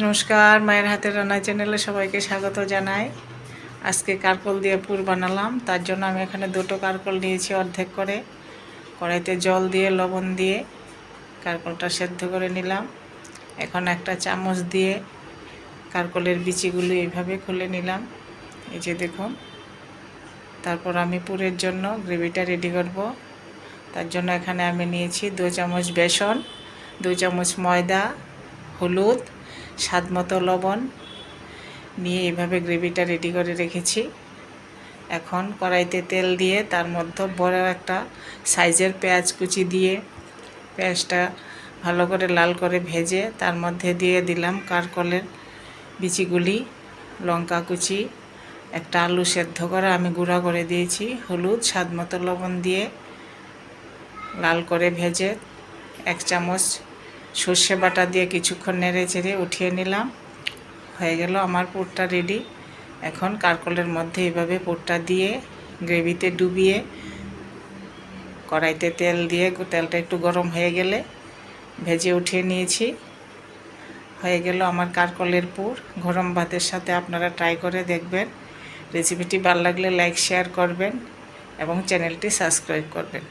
নমস্কার, মায়ের হাতের রান্না চ্যানেলে সবাইকে স্বাগত জানাই। আজকে কারকল দিয়ে পুর বানালাম। তার জন্য আমি এখানে দুটো কারকল নিয়েছি অর্ধেক করে। কড়াইতে জল দিয়ে লবণ দিয়ে কারকলটা সেদ্ধ করে নিলাম। এখন একটা চামচ দিয়ে কারকলের বিচিগুলো এইভাবে খুলে নিলাম, এই যে দেখুন। তারপর আমি পুরের জন্য গ্রেভিটা রেডি করব। তার জন্য এখানে আমি নিয়েছি 2 চামচ বেসন, 2 চামচ ময়দা, হলুদ, স্বাদমতো লবণ নিয়ে এইভাবে গ্রেভিটা রেডি করে রেখেছি। এখন কড়াইতে তেল দিয়ে তার মধ্যে বড় একটা সাইজের পেঁয়াজ কুচি দিয়ে পেঁয়াজটা ভালো করে লাল করে ভেজে তার মধ্যে দিয়ে দিলাম কারকলের বিচিগুলি, লঙ্কা কুচি, একটা আলু সেদ্ধ করা আমি গুঁড়া করে দিয়েছি, হলুদ, স্বাদমতো লবণ দিয়ে লাল করে ভেজে 1 চামচ সর্ষে বাটা দিয়ে কিছুক্ষণ নেড়ে চেড়ে উঠিয়ে নিলাম। হয়ে গেল আমার পুরটা রেডি। এখন কারকলের মধ্যে এইভাবে পুরটা দিয়ে গ্রেভিতে ডুবিয়ে কড়াইতে তেল দিয়ে তেলটা একটু গরম হয়ে গেলে ভেজে উঠিয়ে নিয়েছি। হয়ে গেল আমার কারকলের পুর। গরম ভাতের সাথে আপনারা ট্রাই করে দেখবেন। রেসিপিটি ভালো লাগলে লাইক শেয়ার করবেন এবং চ্যানেলটি সাবস্ক্রাইব করবেন।